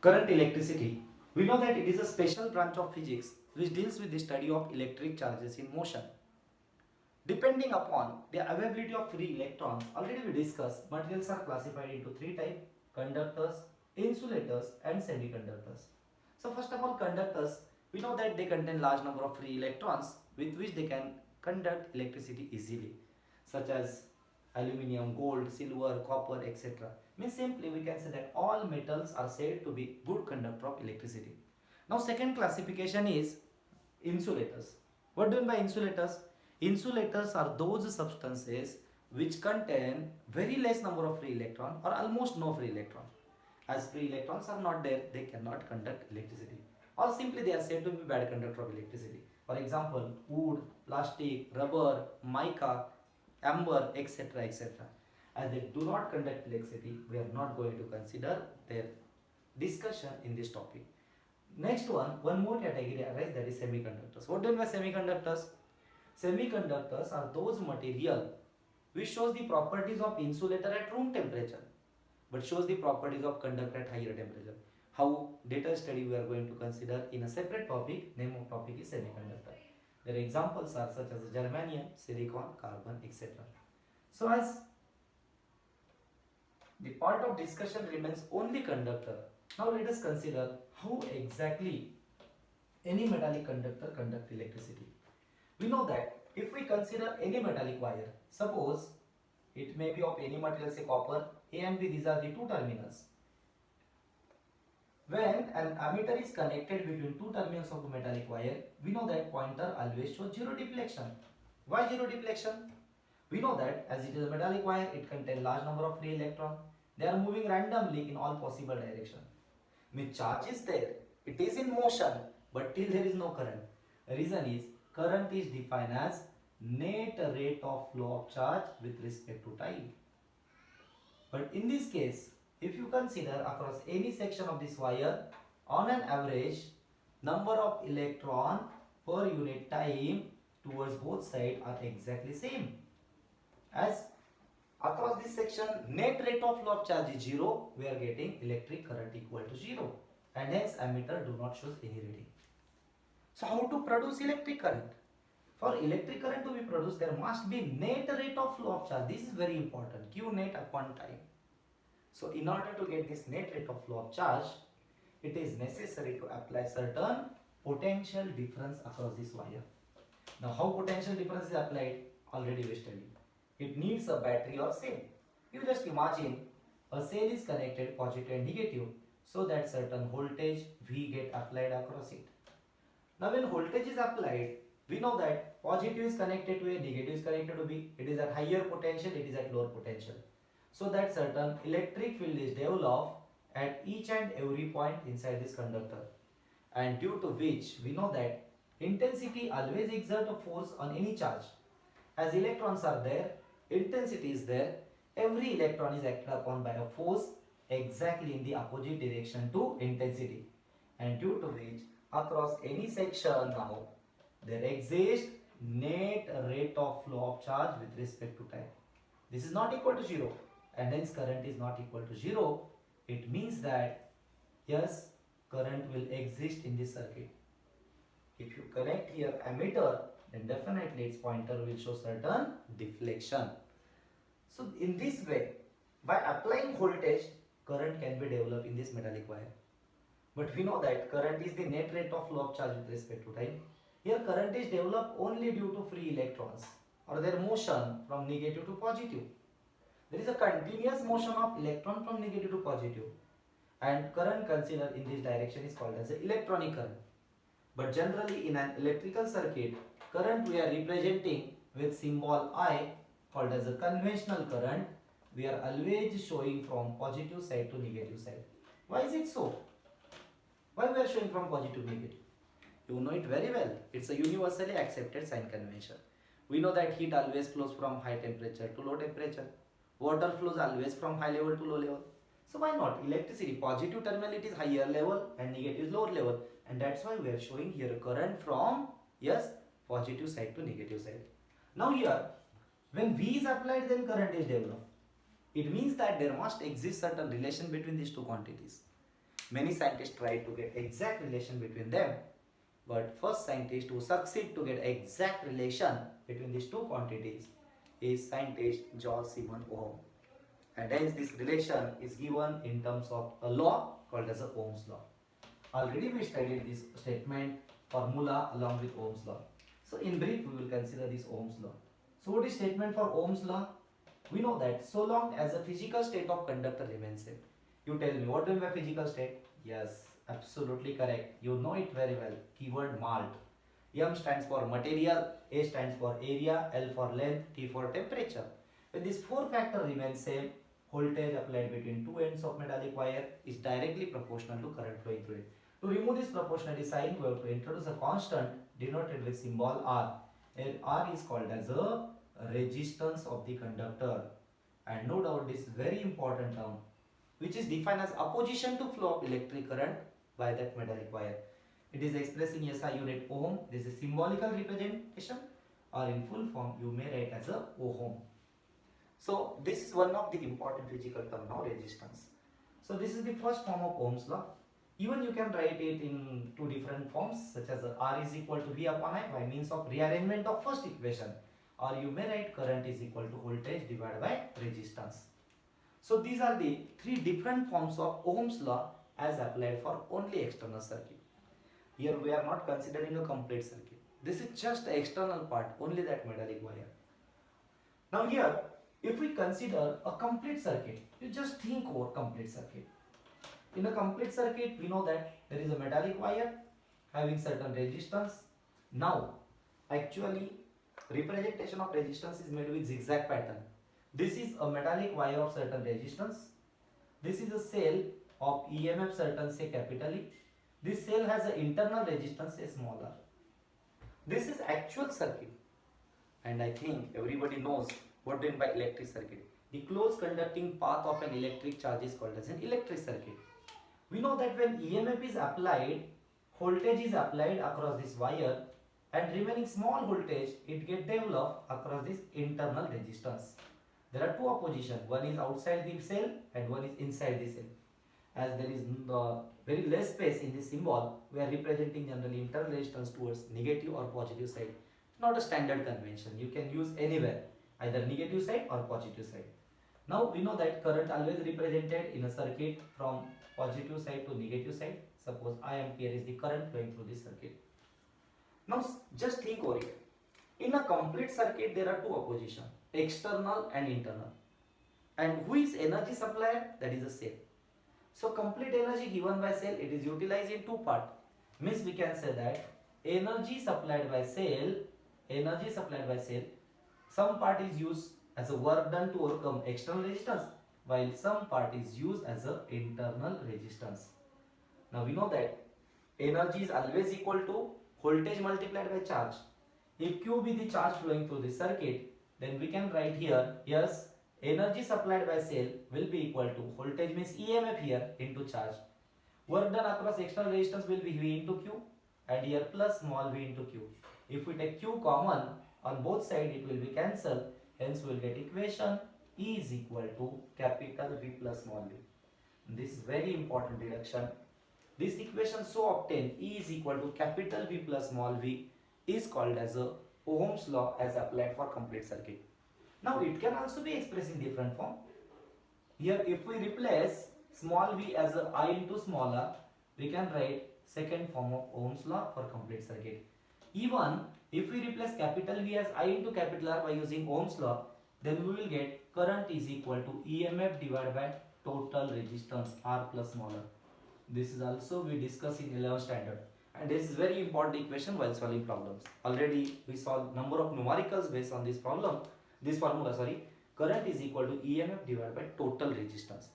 Current electricity. We know that it is a special branch of physics which deals with the study of electric charges in motion. Depending upon the availability of free electrons, already we discussed, materials are classified into three types: conductors, insulators and semiconductors. So first of all, conductors, we know that they contain large number of free electrons with which they can conduct electricity easily, such as aluminium, gold, silver, copper, etc. Means simply we can say that all metals are said to be good conductor of electricity. Now second classification is insulators. What do you mean by insulators? Insulators are those substances which contain very less number of free electron or almost no free electron. As free electrons are not there, they cannot conduct electricity. Or simply they are said to be bad conductor of electricity. For example, wood, plastic, rubber, mica, amber, etc. etc. As they do not conduct electricity, we are not going to consider their discussion in this topic. Next one more category arises, that is semiconductors. What do you mean by semiconductors? Semiconductors are those material which shows the properties of insulator at room temperature but shows the properties of conductor at higher temperature. How detailed study we are going to consider in a separate topic. Name of topic is semiconductor. Their examples are such as germanium, silicon, carbon, etc. So as the part of discussion remains only conductor, now let us consider how exactly any metallic conductor conduct electricity. We know that if we consider any metallic wire, suppose it may be of any material, say copper, A and B, these are the two terminals. When an ammeter is connected between two terminals of the metallic wire, we know that pointer always shows zero deflection. Why zero deflection? We know that as it is a metallic wire, it contains large number of free electrons. They are moving randomly in all possible directions. Means charge is there, it is in motion, but till there is no current. The reason is current is defined as net rate of flow of charge with respect to time. But in this case, if you consider across any section of this wire, on an average, number of electron per unit time towards both sides are exactly same. As across this section, net rate of flow of charge is 0, we are getting electric current equal to 0, and hence ammeter do not show any reading. So how to produce electric current? For electric current to be produced, there must be net rate of flow of charge. This is very important. Q net upon time. So in order to get this net rate of flow of charge, it is necessary to apply certain potential difference across this wire. Now how potential difference is applied? Already we studied. It needs a battery or cell. You just imagine a cell is connected positive and negative, so that certain voltage V get applied across it. Now when voltage is applied, we know that positive is connected to A, negative is connected to B. It is at higher potential, it is at lower potential. So that certain electric field is developed at each and every point inside this conductor. And due to which we know that intensity always exert a force on any charge. As electrons are there, intensity is there, every electron is acted upon by a force exactly in the opposite direction to intensity. And due to which across any section now there exists net rate of flow of charge with respect to time. This is not equal to 0 and hence current is not equal to 0. It means that yes, current will exist in this circuit. If you connect here ammeter, then definitely its pointer will show certain deflection. So in this way, by applying voltage, current can be developed in this metallic wire. But we know that current is the net rate of flow of charge with respect to time. Here current is developed only due to free electrons or their motion from negative to positive. There is a continuous motion of electron from negative to positive, and current considered in this direction is called as an electronic current. But generally in an electrical circuit, current we are representing with symbol I called as a conventional current. We are always showing from positive side to negative side. Why is it so? Why we are showing from positive to negative? You know it very well. It's a universally accepted sign convention. We know that heat always flows from high temperature to low temperature. Water flows always from high level to low level. So why not? Electricity, positive terminal it is higher level and negative is lower level. And that's why we are showing here current from, yes, positive side to negative side. Now here, when V is applied, then current is developed. It means that there must exist certain relation between these two quantities. Many scientists try to get exact relation between them, but first scientist who succeed to get exact relation between these two quantities is scientist George Simon Ohm. And hence this relation is given in terms of a law called as a Ohm's law. Already we studied this statement formula along with Ohm's law. So in brief we will consider this Ohm's law. So what is statement for Ohm's law? We know that so long as the physical state of conductor remains same. You tell me, what do you mean by physical state? Yes, absolutely correct. You know it very well. Keyword malt. M stands for material, A stands for area, L for length, T for temperature. When these four factors remain same, voltage applied between two ends of metallic wire is directly proportional to current flowing through it. To remove this proportionality sign, we have to introduce a constant denoted with symbol R. And R is called as a resistance of the conductor. And no doubt this is very important term, which is defined as opposition to flow of electric current by that metallic wire. It is expressed in SI unit ohm. This is symbolical representation, or in full form you may write as a ohm. So this is one of the important physical term now, resistance. So this is the first form of Ohm's law. Even you can write it in two different forms, such as R is equal to V upon I by means of rearrangement of first equation, or you may write current is equal to voltage divided by resistance. So these are the three different forms of Ohm's law as applied for only external circuit. Here we are not considering a complete circuit. This is just the external part, only that metallic wire. Now here, if we consider a complete circuit, you just think over complete circuit. In a complete circuit, we know that there is a metallic wire having certain resistance. Now, actually, representation of resistance is made with zigzag pattern. This is a metallic wire of certain resistance. This is a cell of EMF certain, say capital E. This cell has an internal resistance, say small r. This is actual circuit. And I think everybody knows what do you mean by electric circuit. The closed conducting path of an electric charge is called as an electric circuit. We know that when EMF is applied, voltage is applied across this wire, and remaining small voltage, it gets developed across this internal resistance. There are two oppositions, one is outside the cell and one is inside the cell. As there is very less space in this symbol, we are representing generally internal resistance towards negative or positive side. Not a standard convention, you can use anywhere, either negative side or positive side. Now we know that current always represented in a circuit from positive side to negative side. Suppose I ampere is the current flowing through this circuit. Now just think over it. In a complete circuit there are two oppositions, external and internal. And who is energy supplier? That is a cell. So complete energy given by cell, it is utilized in two parts. Means we can say that energy supplied by cell, some part is used as a work done to overcome external resistance, while some part is used as a internal resistance. Now we know that energy is always equal to voltage multiplied by charge. If Q be the charge flowing through the circuit, then we can write here, yes, energy supplied by cell will be equal to voltage means EMF here into charge. Work done across external resistance will be V into Q, and here plus small v into Q. If we take Q common on both sides, it will be cancelled. Hence we will get equation E is equal to capital V plus small v. This is very important deduction. This equation so obtained, E is equal to capital V plus small v, is called as a Ohm's law as applied for complete circuit. Now it can also be expressed in different form. Here if we replace small v as a I into small r, we can write second form of Ohm's law for complete circuit. Even if we replace capital V as I into capital R by using Ohm's law, then we will get current is equal to EMF divided by total resistance R plus small r. This is also we discuss in 11th standard, and this is very important equation while solving problems. Already we solved number of numericals based on this problem. This formula, current is equal to EMF divided by total resistance.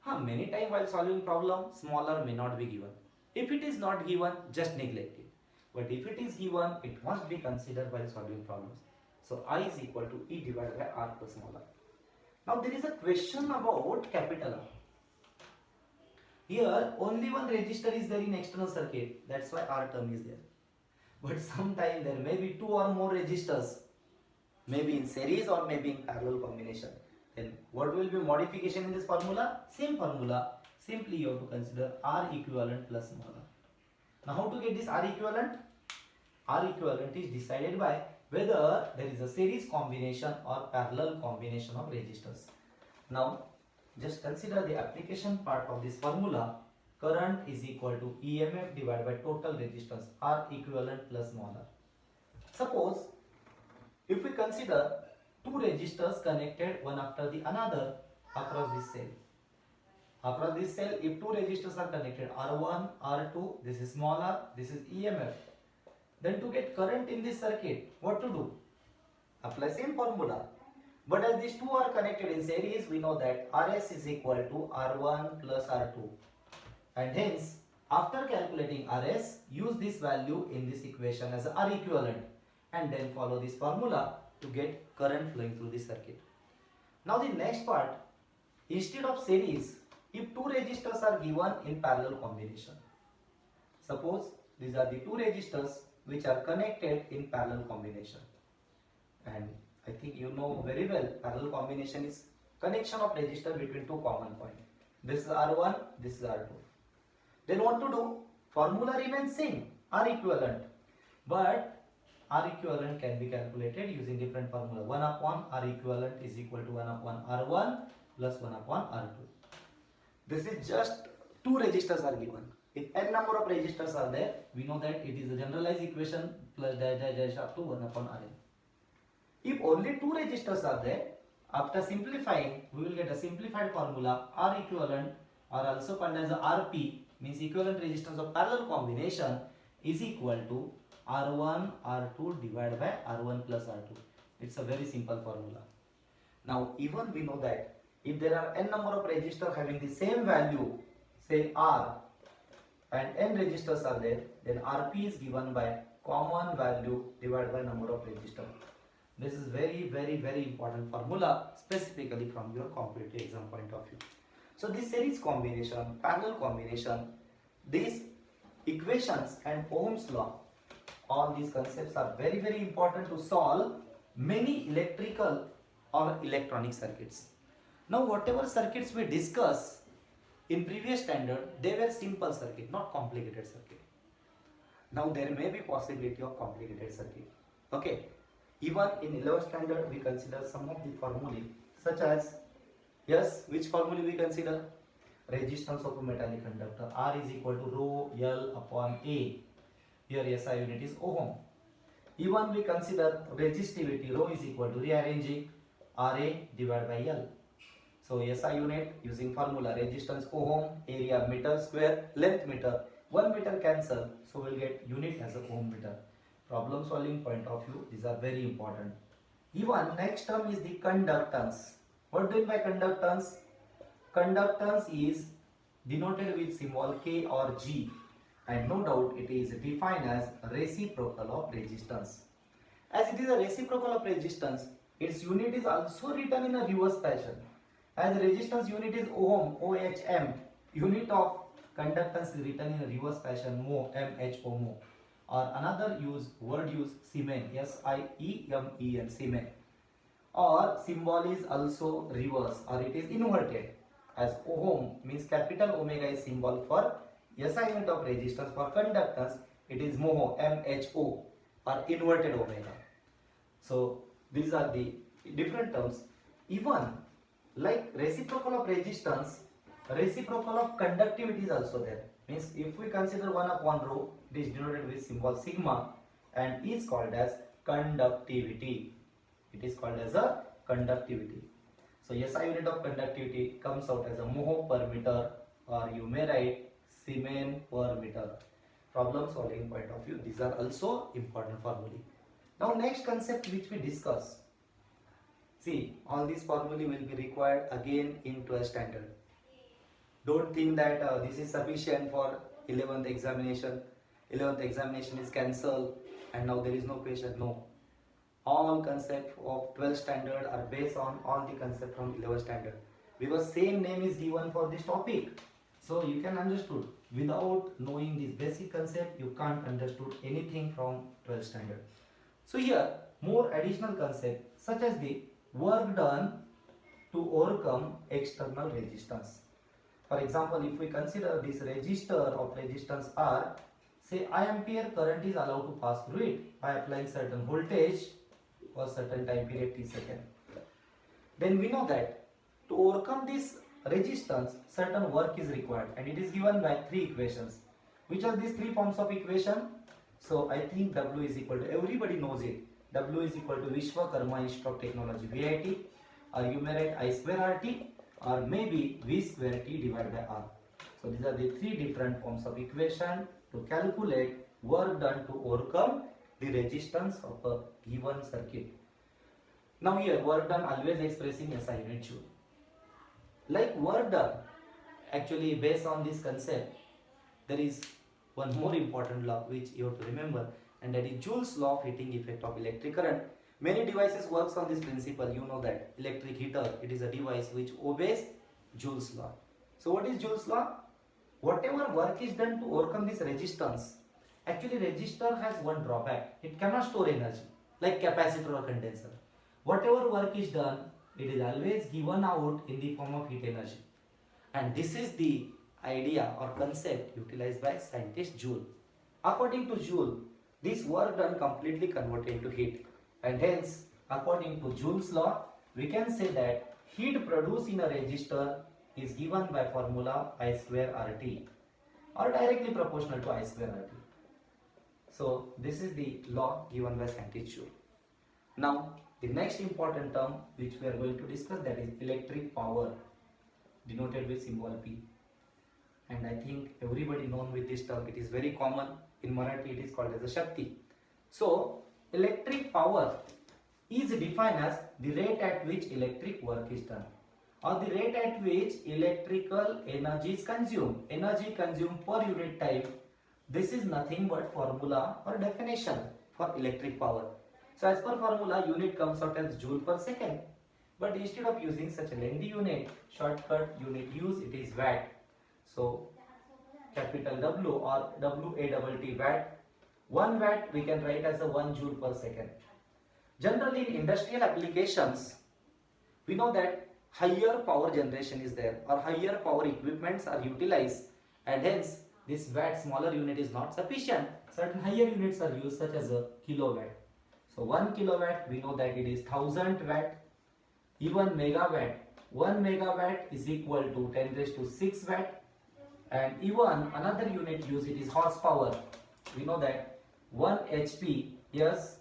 Many times while solving problem, smaller may not be given. If it is not given, just neglect it. But if it is given, it must be considered while solving problems. So I is equal to E divided by R plus small r. Now there is a question about capital R. Here only one resistor is there in external circuit, that's why R term is there. But sometime there may be two or more resistors, maybe in series or maybe in parallel combination. Then what will be modification in this formula? Same formula. Simply you have to consider R equivalent plus molar. Now how to get this R equivalent? R equivalent is decided by whether there is a series combination or parallel combination of resistors. Now just consider the application part of this formula. Current is equal to EMF divided by total resistance, R equivalent plus molar. Suppose if we consider two resistors connected one after the another across this cell. Across this cell, if two resistors are connected, R1, R2, this is small r, this is EMF. Then to get current in this circuit, what to do? Apply same formula. But as these two are connected in series, we know that Rs is equal to R1 plus R2. And hence, after calculating Rs, use this value in this equation as R equivalent. And then follow this formula to get current flowing through this circuit. Now the next part, instead of series, if two resistors are given in parallel combination. Suppose these are the two resistors which are connected in parallel combination. And I think you know very well, parallel combination is connection of resistor between two common points. This is R1, this is R2. Then what to do? Formula remains same, R equivalent. But R equivalent can be calculated using different formula. 1 upon R equivalent is equal to 1 upon R1 plus 1 upon R2. This is just two resistors are given. If n number of resistors are there, we know that it is a generalized equation plus dash dash dash up to 1 upon Rn. If only two resistors are there, after simplifying, we will get a simplified formula. R equivalent, or also called as a RP, means equivalent resistance of parallel combination, is equal to R1 R2 divided by R1 plus R2. It's a very simple formula. Now even we know that if there are n number of resistors having the same value, say R, and n resistors are there, then Rp is given by common value divided by number of resistors. This is very important formula, specifically from your competitive exam point of view. So this series combination, parallel combination, these equations and Ohm's law, all these concepts are very important to solve many electrical or electronic circuits. Now whatever circuits we discuss in previous standard, they were simple circuit, not complicated circuit. Now there may be possibility of complicated circuit. Okay, even in 11th standard we consider some of the formulae such as, yes, which formula we consider? Resistance of a metallic conductor, R is equal to rho L upon A. Here SI unit is ohm. Even we consider resistivity, rho is equal to rearranging RA divided by L. So SI unit using formula resistance ohm, area meter square, length meter, 1 meter cancel, so we'll get unit as a ohm meter. Problem solving point of view, these are very important. Even next term is the conductance. What do you mean by conductance? Conductance is denoted with symbol K or G, and no doubt it is defined as reciprocal of resistance. As it is a reciprocal of resistance, its unit is also written in a reverse fashion. As resistance unit is ohm, OHM, unit of conductance is written in a reverse fashion, mho, MHO, mho. Or another word use, Siemens, SIEMEN, Siemens. Or symbol is also reverse, or it is inverted. As ohm means capital omega is symbol for SI unit of resistance. For conductance, it is mho, MHO, or inverted omega. So these are the different terms. Even like reciprocal of resistance, reciprocal of conductivity is also there. Means if we consider 1 upon rho, it is denoted with symbol sigma and is called as conductivity. It is called as a conductivity. So SI unit of conductivity comes out as a mho per meter, or you may write Siemens per meter. Problem solving point of view, these are also important formulae. Now next concept which we discuss. See, all these formulae will be required again in 12th standard. Don't think that this is sufficient for 11th examination. 11th examination is cancelled and now there is no question. No. All concepts of 12th standard are based on all the concepts from 11th standard. Because same name is given for this topic. So you can understood. Without knowing this basic concept, you can't understood anything from 12th standard. So here, more additional concepts such as the work done to overcome external resistance. For example, if we consider this resistor of resistance R, say I ampere current is allowed to pass through it by applying certain voltage for certain time period t second. Then we know that to overcome this resistance, certain work is required, and it is given by three equations. Which are these three forms of equation? So I think W is equal to, everybody knows it. W is equal to Vishwakarma Institute of Technology VIT, or you may write I square RT, or maybe V square T divided by R. So these are the three different forms of equation to calculate work done to overcome the resistance of a given circuit. Now here work done always expressing SI unit joule. Like work done, actually based on this concept, there is one more important law which you have to remember, and that is Joule's law of heating effect of electric current. Many devices works on this principle. You know that electric heater, it is a device which obeys Joule's law. So what is Joule's law? Whatever work is done to overcome this resistance, actually resistor has one drawback. It cannot store energy like capacitor or condenser. Whatever work is done, it is always given out in the form of heat energy. And this is the idea or concept utilized by scientist Joule. According to Joule, this work done completely converted into heat, and hence according to Joule's law, we can say that heat produced in a resistor is given by formula I square RT, or directly proportional to I square RT. So this is the law given by scientist Joule. Now the next important term which we are going to discuss, that is electric power, denoted with symbol P. And I think everybody known with this term. It is very common. In Marathi it is called as a Shakti. So electric power is defined as the rate at which electric work is done, or the rate at which electrical energy is consumed. Energy consumed per unit time. This is nothing but formula or definition for electric power. So as per formula, unit comes out as joule per second. But instead of using such a lengthy unit, shortcut unit use, it is watt. So capital W or WATT watt. 1 watt we can write as a 1 joule per second. Generally in industrial applications, we know that higher power generation is there, or higher power equipments are utilized, and hence this watt smaller unit is not sufficient. Certain higher units are used, such as a kilowatt. So 1 kilowatt, we know that it is 1000 watt. Even megawatt, 1 megawatt is equal to 10 raised to 6 watt. And even another unit used, it is horsepower. We know that 1 HP, yes,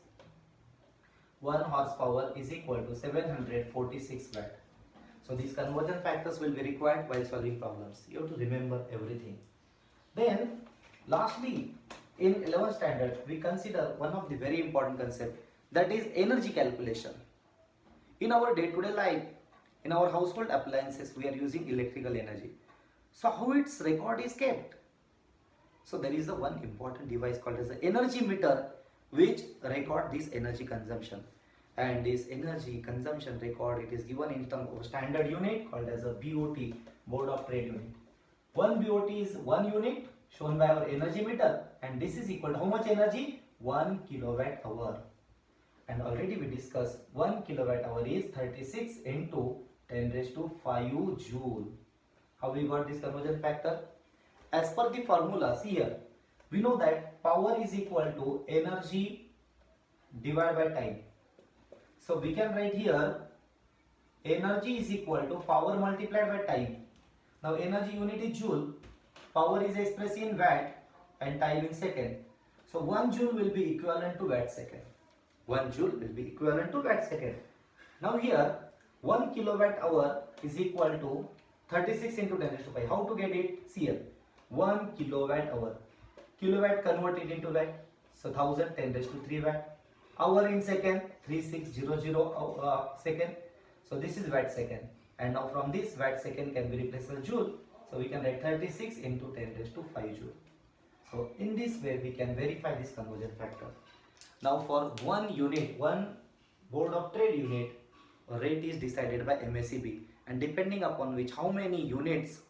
1 horsepower is equal to 746 watt. So these conversion factors will be required while solving problems. You have to remember everything. Then lastly, in 11th standard, we consider one of the very important concepts, that is energy calculation. In our day-to-day life, in our household appliances, we are using electrical energy. So how its record is kept? So there is a one important device called as the energy meter, which record this energy consumption. And this energy consumption record, it is given in terms of a standard unit called as a BOT, Board of Trade Unit. 1 BOT is 1 unit shown by our energy meter, and this is equal to how much energy? 1 kilowatt hour. And already we discussed 1 kilowatt hour is 36 into 10 raised to 5 joule. How we got this conversion factor? As per the formula, see here, we know that power is equal to energy divided by time. So we can write here energy is equal to power multiplied by time. Now energy unit is joule, power is expressed in watt, and time in second. So 1 joule will be equivalent to watt second. 1 joule will be equivalent to watt second. Now here 1 kilowatt hour is equal to 36 into 10 raised to 5. How to get it? See here, 1 kilowatt hour. Kilowatt converted into watt. So 1000 10 raised to 3 watt. Hour in second, 3600 second. So this is watt second. And now from this watt second can be replaced with joule. So we can write 36 into 10 raised to 5 joule. So in this way we can verify this conversion factor. Now for 1 unit, 1 Board of Trade unit, rate is decided by MACB, and depending upon which how many units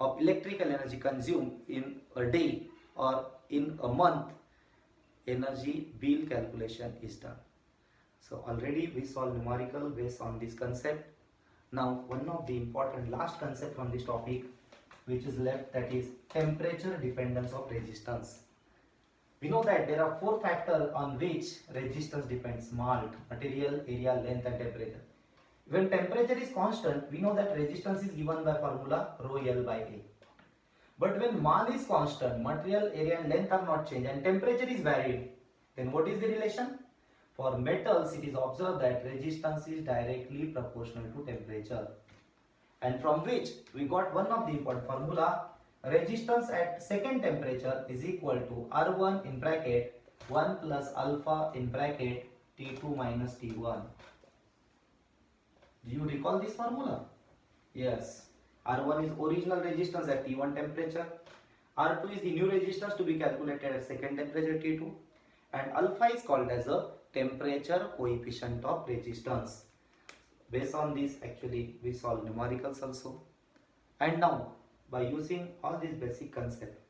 of electrical energy consumed in a day or in a month, energy bill calculation is done. So already we solved numerical based on this concept. Now one of the important last concept from this topic, which is left, that is temperature dependence of resistance. We know that there are four factors on which resistance depends: malt, material, area, length and temperature. When temperature is constant, we know that resistance is given by formula rho L by A. But when mol is constant, material, area and length are not changed and temperature is varied, then what is the relation? For metals, it is observed that resistance is directly proportional to temperature. And from which we got one of the important formula: resistance at second temperature is equal to R1 in bracket 1 plus alpha in bracket T2 minus T1. Do you recall this formula? Yes. R1 is original resistance at T1 temperature. R2 is the new resistance to be calculated at second temperature T2. And alpha is called as a temperature coefficient of resistance. Based on this, actually, we solve numericals also. And now, by using all these basic concepts,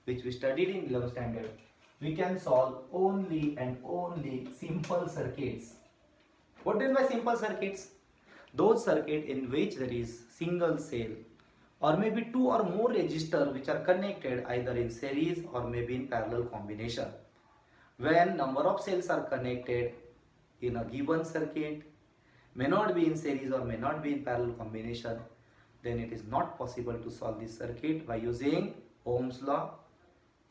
which we studied in 11th standard, we can solve only and only simple circuits. What do you mean by simple circuits? Those circuits in which there is single cell or maybe two or more resistors which are connected either in series or maybe in parallel combination. When number of cells are connected in a given circuit, may not be in series or may not be in parallel combination, then it is not possible to solve this circuit by using Ohm's law,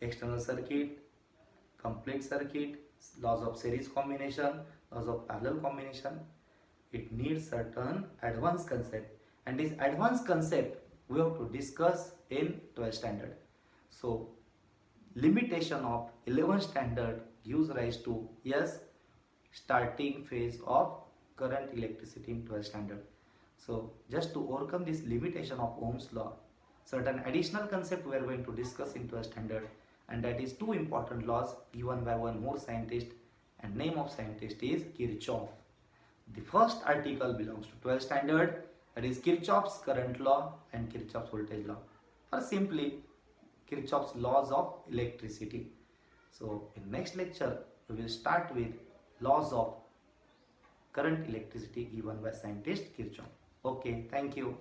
external circuit, complete circuit, laws of series combination, laws of parallel combination. It needs certain advanced concept, and this advanced concept we have to discuss in 12th standard. So limitation of 11th standard gives rise to starting phase of current electricity in 12th standard. So just to overcome this limitation of Ohm's law, certain additional concept we are going to discuss in 12th standard, and that is two important laws given by one more scientist, and name of scientist is Kirchhoff. The first article belongs to 12th standard, that is Kirchhoff's current law and Kirchhoff's voltage law, or simply Kirchhoff's laws of electricity. So in next lecture we will start with laws of current electricity given by scientist Kirchhoff. Okay, thank you.